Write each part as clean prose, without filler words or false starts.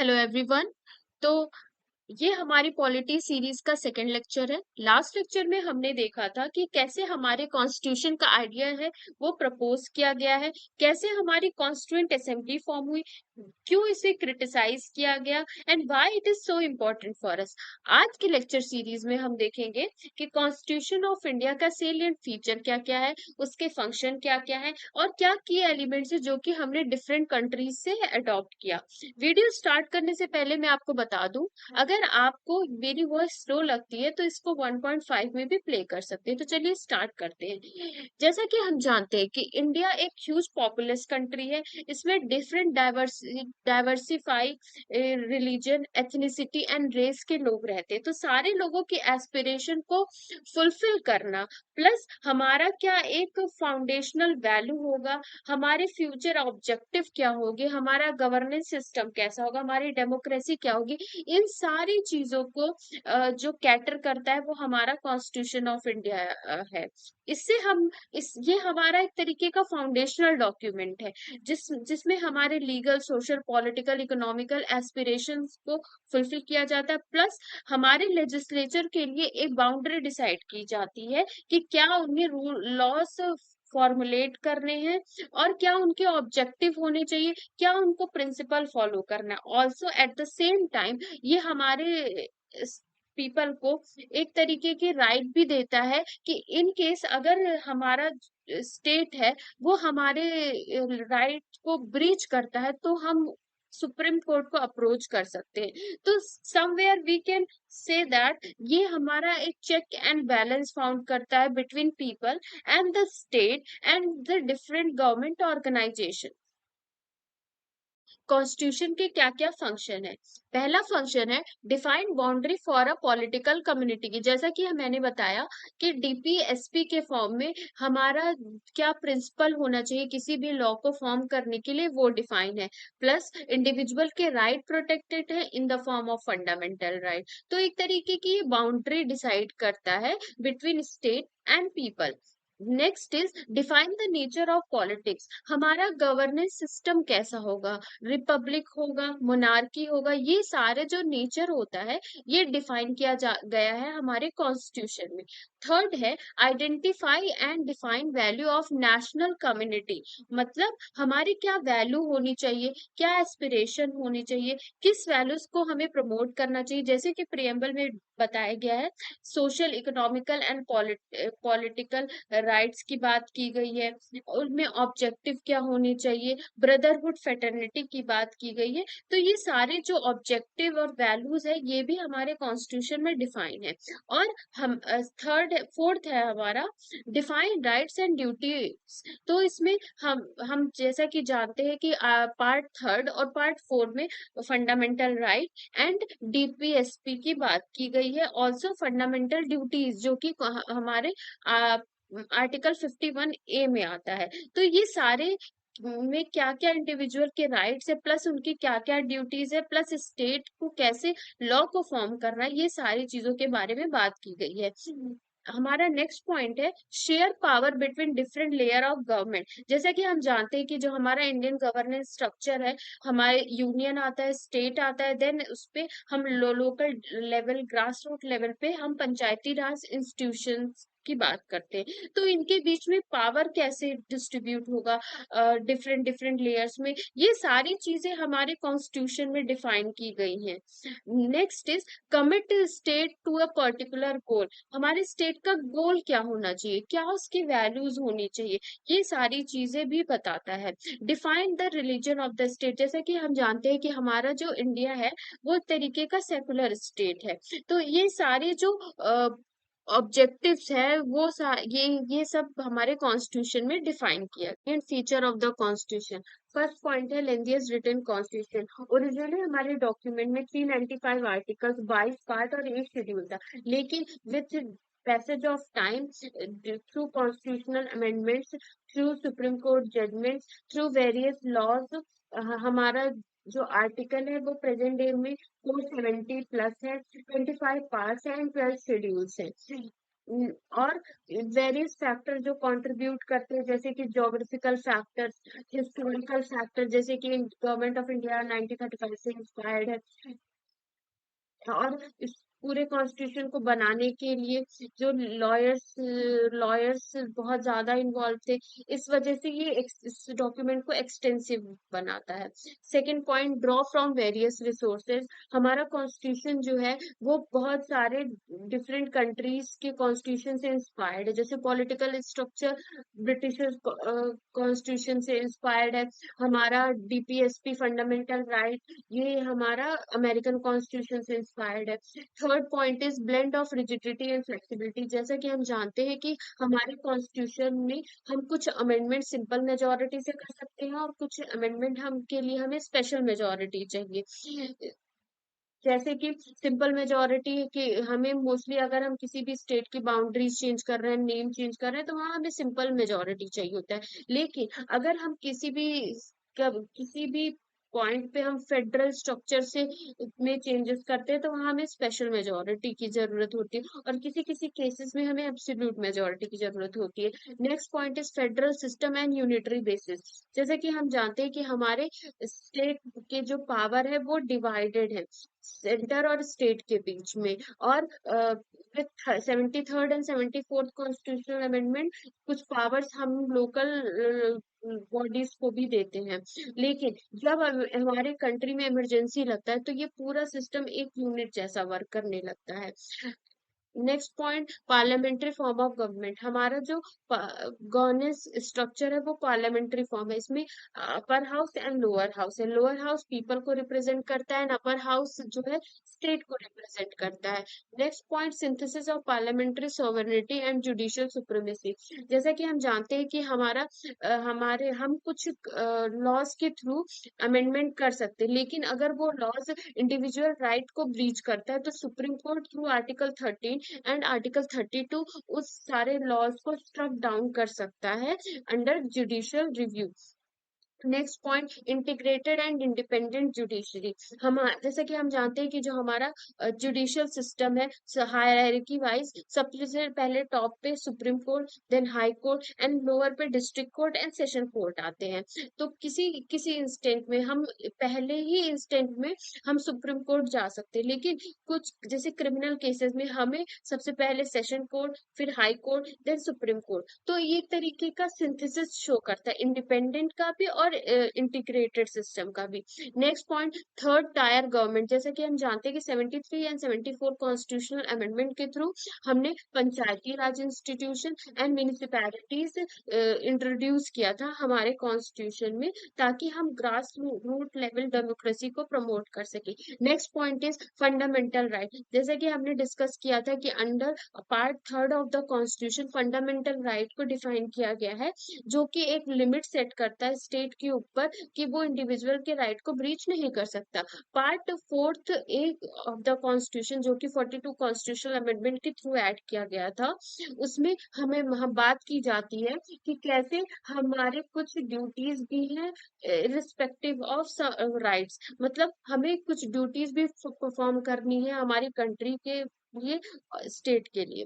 Hello everyone. तो ये हमारी पॉलिटी सीरीज का सेकंड लेक्चर है। लास्ट लेक्चर में हमने देखा था कि कैसे हमारे कॉन्स्टिट्यूशन का आइडिया है वो प्रपोज किया गया है, कैसे हमारी कॉन्स्टिट्यूएंट असेंबली फॉर्म हुई, क्यों इसे क्रिटिसाइज किया गया and why it is so important for us. आज के लेक्चर सीरीज में हम देखेंगे कि कॉन्स्टिट्यूशन ऑफ इंडिया का सेलिएंट फीचर क्या क्या है, उसके फंक्शन क्या क्या है और क्या की एलिमेंट्स है जो कि हमने डिफरेंट कंट्रीज से अडॉप्ट किया। वीडियो स्टार्ट करने से पहले मैं आपको बता दूं, अगर आपको मेरी वॉइस स्लो लगती है तो इसको 1.5 में भी प्ले कर सकते हैं। तो चलिए स्टार्ट करते हैं। जैसा कि हम जानते हैं कि इंडिया एक ह्यूज पॉपुलस कंट्री है। इसमें different diversify religion, ethnicity and race के लोग रहते हैं। तो सारे लोगों की एस्पिरेशन को फुलफिल करना, प्लस हमारा क्या एक फाउंडेशनल वैल्यू होगा, हमारे फ्यूचर ऑब्जेक्टिव क्या होंगे, हमारा गवर्नेंस सिस्टम कैसा होगा, हमारी डेमोक्रेसी क्या होगी, इन सारी चीजों को जो कैटर करता है वो हमारा कॉन्स्टिट्यूशन ऑफ इंडिया है। इससे हम इस ये हमारा एक तरीके का फाउंडेशनल डॉक्यूमेंट है जिसमें हमारे legal, social, political, economical aspirations को फुलफिल किया जाता है। प्लस हमारे लेजिस्लेचर के लिए एक बाउंड्री डिसाइड की जाती है कि क्या उन्हें रूल लॉस फॉर्मुलेट करने हैं और क्या उनके ऑब्जेक्टिव होने चाहिए, क्या उनको प्रिंसिपल फॉलो करना है। Also at the same time ये हमारे पीपल को एक तरीके के राइट भी देता है कि इन केस अगर हमारा स्टेट है वो हमारे राइट को ब्रीच करता है तो हम सुप्रीम कोर्ट को अप्रोच कर सकते हैं। तो somewhere we can say that ये हमारा एक चेक एंड बैलेंस फाउंड करता है between people and the state and the different government organization. Constitution के क्या क्या फंक्शन है। पहला फंक्शन है define boundary for a political community की। जैसा कि मैंने बताया कि डीपीएसपी के फॉर्म में हमारा क्या प्रिंसिपल होना चाहिए किसी भी लॉ को फॉर्म करने के लिए, वो डिफाइन है। प्लस इंडिविजुअल के राइट प्रोटेक्टेड है in the form of fundamental right. तो एक तरीके की ये बाउंड्री डिसाइड करता है between state and people. Next is define the nature of politics. हमारा गवर्नेंस सिस्टम कैसा होगा, रिपब्लिक होगा, मोनार्की होगा, ये सारे जो नेचर होता है ये डिफाइन किया गया है हमारे कॉन्स्टिट्यूशन में। थर्ड है identify and define value of national community. मतलब हमारी क्या वैल्यू होनी चाहिए, क्या एस्पिरेशन होनी चाहिए, किस वैल्यूज को हमें प्रमोट करना चाहिए। जैसे कि प्रियम्बल में बताया गया है, social, economical and political rights की बात की गई है, उनमें ऑब्जेक्टिव क्या होने चाहिए, ब्रदरहुड फ्रेटर्निटी की बात की गई है। तो ये सारे जो ऑब्जेक्टिव और वैल्यूज है ये भी हमारे कॉन्स्टिट्यूशन में डिफाइन है। और हम थर्ड फोर्थ है हमारा डिफाइन राइट्स एंड ड्यूटीज। तो इसमें हम जैसा कि जानते हैं कि पार्ट थर्ड और पार्ट फोर में फंडामेंटल राइट एंड डीपीएसपी की बात की गई है। ऑल्सो फंडामेंटल ड्यूटीज जो कि हमारे आर्टिकल 51 ए में आता है। तो ये सारे में क्या क्या इंडिविजुअल के राइट्स है, प्लस उनकी क्या क्या ड्यूटीज है, प्लस स्टेट को कैसे लॉ को फॉर्म करना है, ये सारी चीजों के बारे में बात की गई है। हमारा नेक्स्ट पॉइंट है share power between different layer of government. जैसा कि हम जानते हैं कि जो हमारा इंडियन गवर्नेंस स्ट्रक्चर है, हमारे यूनियन आता है, स्टेट आता है, देन उस पे हम local level, grass root level पे हम पंचायती राज इंस्टीट्यूशंस की बात करते हैं। तो इनके बीच में पावर कैसे डिस्ट्रीब्यूट होगा डिफरेंट डिफरेंट लेयर्स में, ये सारी चीजें हमारे कॉन्स्टिट्यूशन में डिफाइन की गई हैं। Next is commit state to a particular goal. हमारे स्टेट का गोल क्या होना चाहिए, क्या उसकी वैल्यूज होनी चाहिए, ये सारी चीजें भी बताता है। Define the religion of the state. जैसा कि हम जानते हैं कि हमारा जो इंडिया है वो एक तरीके का सेकुलर स्टेट है। तो ये सारे जो ऑब्जेक्टिव्स है वो ये सब हमारे कॉन्स्टिट्यूशन में डिफाइन किया गया। Feature of the constitution, first point है लेंथीएस्ट रिटन कॉन्स्टिट्यूशन। ओरिजिनली हमारे डॉक्यूमेंट में 395 आर्टिकल्स, 22 पार्ट और 1 शेड्यूल था, लेकिन with passage of time, through constitutional amendments, through Supreme Court judgments, through various laws, हमारा जो आर्टिकल है वो प्रेजेंट डे में 470 प्लस है, 25 पार्ट्स एंड 12 शेड्यूल्स है। और वेरियस फैक्टर जो कंट्रीब्यूट करते हैं, जैसे कि ज्योग्राफिकल फैक्टर्स, हिस्टोरिकल फैक्टर, जैसे कि गवर्नमेंट ऑफ इंडिया 1935 से इंस्पायर्ड है। और इस पूरे कॉन्स्टिट्यूशन को बनाने के लिए जो लॉयर्स लॉयर्स बहुत ज्यादा इन्वॉल्व थे, इस वजह से ये इस डॉक्यूमेंट को एक्सटेंसिव बनाता है। Second point, draw from various resources. हमारा कॉन्स्टिट्यूशन जो है वो बहुत सारे डिफरेंट कंट्रीज के कॉन्स्टिट्यूशन से इंस्पायर्ड है। जैसे पॉलिटिकल स्ट्रक्चर ब्रिटिश कॉन्स्टिट्यूशन से इंस्पायर्ड है। हमारा डीपीएसपी फंडामेंटल राइट, ये हमारा अमेरिकन कॉन्स्टिट्यूशन से इंस्पायर्ड है। Third point is blend of rigidity and flexibility. जैसा कि हम जानते हैं कि हमारे कॉन्स्टिट्यूशन में हम कुछ अमेंडमेंट सिंपल मेजोरिटी से कर सकते हैं, और कुछ अमेंडमेंट हम के लिए हमें स्पेशल मेजोरिटी चाहिए। जैसे कि सिंपल मेजोरिटी के हमें मोस्टली, अगर हम किसी भी स्टेट की बाउंड्रीज चेंज कर रहे हैं, नेम चेंज कर रहे हैं, तो वहां हमें सिंपल मेजोरिटी चाहिए होता है। लेकिन अगर हम किसी भी पॉइंट पे हम फेडरल स्ट्रक्चर से में चेंजेस करते हैं, तो वहां हमें स्पेशल मेजोरिटी की जरूरत होती है, और किसी किसी केसेस में हमें एब्सोल्यूट मेजोरिटी की जरूरत होती है। Next point is federal system and unitary basis. जैसे कि हम जानते हैं कि हमारे स्टेट के जो पावर है वो डिवाइडेड है सेंटर और स्टेट के बीच में। और with 73rd and 74th constitutional amendment कुछ पावर्स हम लोकल बॉडीज को भी देते हैं। लेकिन जब हमारे कंट्री में इमरजेंसी लगता है, तो ये पूरा सिस्टम एक यूनिट जैसा वर्क करने लगता है। Next point, parliamentary form of government. हमारा जो गवर्नेंस स्ट्रक्चर है वो पार्लियामेंट्री फॉर्म है। इसमें upper house and lower house है। लोअर हाउस पीपल को रिप्रेजेंट करता है, एंड अपर हाउस जो है स्टेट को रिप्रेजेंट करता है। Next point, synthesis of parliamentary sovereignty and judicial supremacy. जैसा कि हम जानते हैं कि हमारे हम कुछ लॉज के थ्रू अमेंडमेंट कर सकते हैं, लेकिन अगर वो लॉज इंडिविजुअल राइट को ब्रीच करता है, तो supreme court through article 13 and article 32 उस सारे लॉज को स्ट्रक डाउन कर सकता है under judicial review. Next point, integrated and independent judiciary. हम जैसे कि हम जानते हैं कि जो हमारा जुडिशियल सिस्टम है, हायरार्की वाइज सबसे पहले टॉप पे Supreme Court, then High Court, and lower पे district court and session court आते हैं। तो किसी किसी इंस्टेंट में हम पहले ही इंस्टेंट में हम सुप्रीम कोर्ट जा सकते हैं, लेकिन कुछ जैसे क्रिमिनल केसेस में हमें सबसे पहले सेशन कोर्ट, फिर high court, then Supreme Court. तो ये एक तरीके का सिंथेसिस शो करता है इंडिपेंडेंट का भी और इंटीग्रेटेड सिस्टम का भी। Next point, third tier government. जैसे कि हम जानते हैं कि 73 एंड 74 कॉन्स्टिट्यूशनल अमेंडमेंट के थ्रू हमने पंचायती राज इंस्टीट्यूशन एंड म्यूनिसिपैलिटीज इंट्रोड्यूस किया था हमारे कॉन्स्टिट्यूशन में, ताकि हम ग्रास रूट लेवल डेमोक्रेसी को प्रमोट कर सके। Next point is fundamental right. जैसे कि हमने डिस्कस किया था कि under part third of the constitution fundamental right को डिफाइन किया गया है, जो कि एक लिमिट सेट करता है स्टेट के ऊपर कि वो इंडिविजुअल के राइट को ब्रीच नहीं कर सकता। Part fourth A of the constitution, जो कि 42 कॉन्स्टिट्यूशनल अमेंडमेंट के थ्रू ऐड किया गया था, उसमें हमें हम बात की जाती है कि कैसे हमारे कुछ ड्यूटीज भी हैं रिस्पेक्टिव ऑफ राइट्स। मतलब हमें कुछ ड्यूटीज भी परफॉर्म करनी है हमारी कंट्री के लिए, स्टेट के लिए।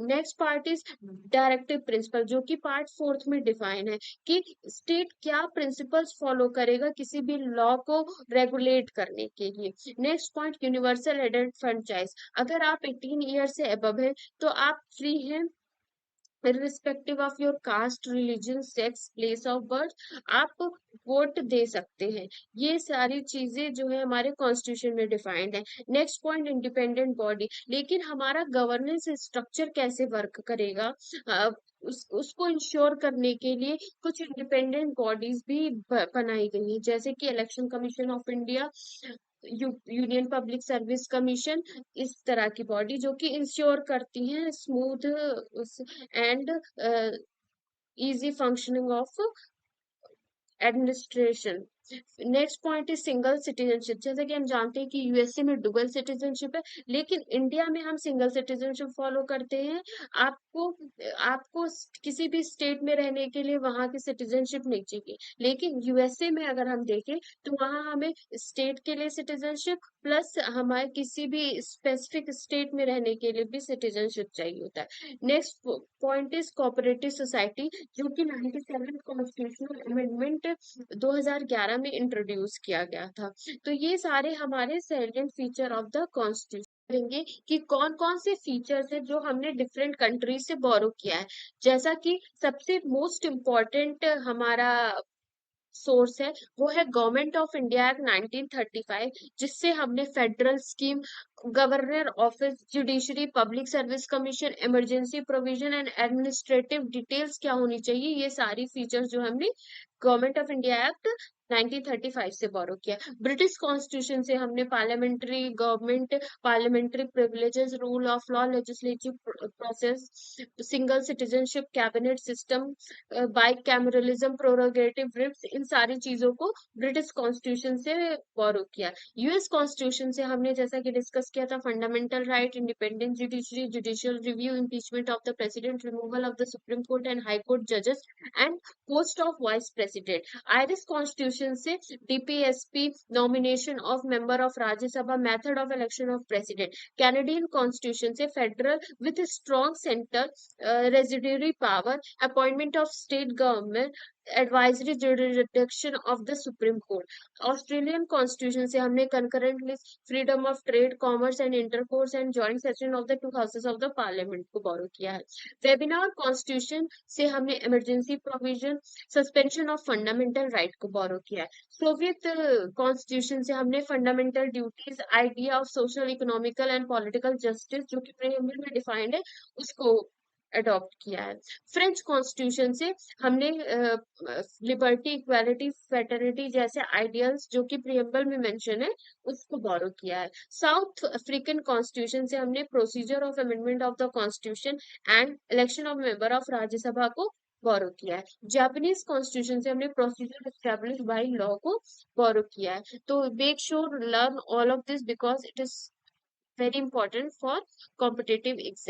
Next part is directive principle, जो कि पार्ट फोर्थ में डिफाइन है कि स्टेट क्या प्रिंसिपल्स फॉलो करेगा किसी भी लॉ को रेगुलेट करने के लिए। Next point, universal adult franchise. अगर आप 18 ईयर से अबव है, तो आप फ्री हैं irrespective of your cast, religion, sex, place of birth, आप वोट दे सकते हैं। ये सारी चीजें जो है हमारे कॉन्स्टिट्यूशन में डिफाइंड है। Next point, independent body. लेकिन हमारा गवर्नेंस स्ट्रक्चर कैसे वर्क करेगा, उसको इंश्योर करने के लिए कुछ इंडिपेंडेंट बॉडीज भी बनाई गई है, जैसे कि election commission of India, union public service commission. इस तरह की बॉडी जो कि इंश्योर करती हैं smooth and easy functioning of administration. Next point is single citizenship. जैसे कि हम जानते हैं कि यूएसए में डुअल सिटीजनशिप है, लेकिन इंडिया में हम सिंगल सिटीजनशिप फॉलो करते हैं। आपको आपको किसी भी स्टेट में रहने के लिए वहां की सिटीजनशिप नहीं चाहिए, लेकिन यूएसए में अगर हम देखें तो वहां हमें स्टेट के लिए सिटीजनशिप प्लस हमारे किसी भी स्पेसिफिक स्टेट में रहने के लिए भी सिटीजनशिप चाहिए होता है। Next point is cooperative society, जो कि 97 कॉन्स्टिट्यूशनल अमेंडमेंट 2011 में इंट्रोड्यूस किया गया था। तो ये सारे हमारे salient feature of the constitution करेंगे कि कौन कौन से फीचर्स है जो हमने डिफरेंट कंट्रीज से बोरो किया है। जैसा कि सबसे मोस्ट इम्पोर्टेंट हमारा सोर्स है वो है गवर्नमेंट ऑफ इंडिया एक्ट 1935, जिससे हमने federal scheme, governor office, judiciary, public service commission, emergency provision and administrative details क्या होनी चाहिए, ये सारी फीचर्स जो हमने गवर्नमेंट ऑफ इंडिया एक्ट 1935 से बोरो किया। ब्रिटिश कॉन्स्टिट्यूशन से हमने parliamentary government, parliamentary privileges, rule of law, legislative process, single citizenship, cabinet system, bicameralism, prerogative writs, इन सारी चीजों को ब्रिटिश कॉन्स्टिट्यूशन से बोरो किया। यूएस कॉन्स्टिट्यूशन से हमने जैसा कि डिस्कस किया था fundamental right, independent judiciary, judicial review, impeachment of the president, removal of the Supreme Court and High Court जजेस and post of vice president. Irish constitution से DPSP, nomination of member of Rajya Sabha, method of election of president. Canadian constitution से federal with strong centre residuary power, appointment of state government, advisory jurisdiction of the Supreme Court. Australian constitution से हमने concurrent list, freedom of trade, commerce and intercourse and joint session of the two houses of the parliament को बोरो किया है। Webinar constitution से हमने emergency provision, suspension of fundamental right को बोरो किया है। सोवियत कॉन्स्टिट्यूशन से हमने fundamental duties, idea of social, economical and political justice जो कि प्रीएम्बल में डिफाइंड है उसको अडॉप्ट किया है। फ्रेंच कॉन्स्टिट्यूशन से हमने लिबर्टी, इक्वालिटी, फ्रेटर्निटी जैसे आइडियल्स जो कि प्रीएम्बल में मेंशन है उसको बोरो किया है। साउथ अफ्रीकन कॉन्स्टिट्यूशन से हमने procedure of amendment of the constitution and election of member of Rajya Sabha को बोरो किया है। जापानीज कॉन्स्टिट्यूशन से हमने प्रोसीजर एस्टेब्लिश बाय लॉ को बोरो किया है। तो make sure learn all of this because it is very important for competitive exam.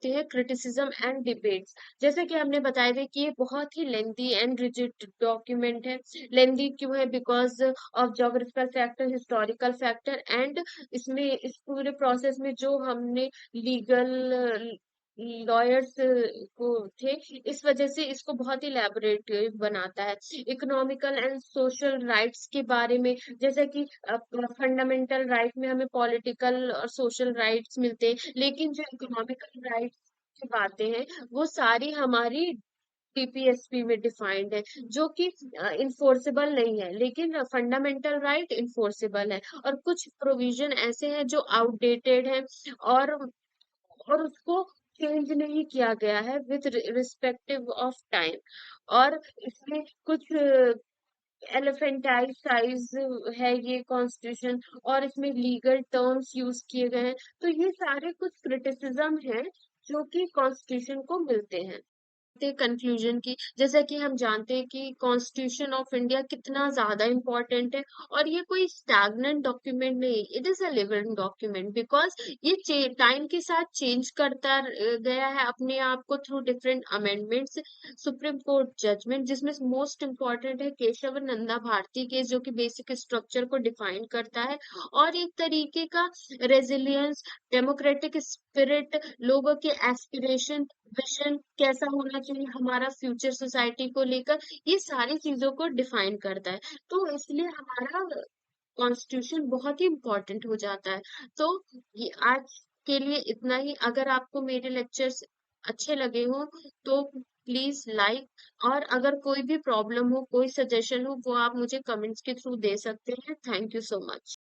है क्रिटिसिज्म एंड डिबेट्स। जैसे कि हमने बताया था कि ये बहुत ही लेंथी एंड रिजिड डॉक्यूमेंट है। लेंथी क्यों है? Because of geographical factor, historical factor and इसमें इस पूरे प्रोसेस में जो हमने लीगल लॉयर्स को थे, इस वजह से इसको बहुत ही इलेबोरेट बनाता है। इकोनॉमिकल एंड सोशल राइट्स के बारे में, जैसे कि फंडामेंटल राइट में हमें पॉलिटिकल और सोशल राइट्स मिलते हैं, लेकिन जो इकोनॉमिकल राइट्स की बातें हैं वो सारी हमारी टीपीएसपी में डिफाइंड है, जो कि इन्फोर्सेबल नहीं है, लेकिन फंडामेंटल राइट इन्फोर्सेबल है। और कुछ प्रोविजन ऐसे हैं जो आउटडेटेड है और उसको चेंज नहीं किया गया है विद रिस्पेक्टिव ऑफ टाइम। और इसमें कुछ एलिफेंटाइज साइज है ये कॉन्स्टिट्यूशन, और इसमें लीगल टर्म्स यूज किए गए हैं। तो ये सारे कुछ क्रिटिसिज्म हैं जो कि कॉन्स्टिट्यूशन को मिलते हैं। कंक्लूजन की, जैसा कि हम जानते हैं कि कॉन्स्टिट्यूशन ऑफ इंडिया कितना ज्यादा इम्पोर्टेंट है, और ये कोई स्टैग्नेंट डॉक्यूमेंट नहीं, it is a living document because ये टाइम के साथ चेंज करता गया है अपने आप को through different amendments. Supreme Court judgment, जिसमें मोस्ट इम्पोर्टेंट है केशव नंदा भारती केस, जो कि बेसिक स्ट्रक्चर को डिफाइन करता है, और एक तरीके का रेजिलियंस, डेमोक्रेटिक स्पिरिट, लोगों के एस्पिरेशन, विजन कैसा होना चाहिए हमारा फ्यूचर सोसाइटी को लेकर, ये सारी चीजों को डिफाइन करता है। तो इसलिए हमारा कॉन्स्टिट्यूशन बहुत ही इम्पोर्टेंट हो जाता है। तो ये आज के लिए इतना ही। अगर आपको मेरे लेक्चर्स अच्छे लगे हो तो प्लीज लाइक, और अगर कोई भी प्रॉब्लम हो, कोई सजेशन हो, वो आप मुझे कमेंट्स के थ्रू दे सकते हैं। Thank you so much.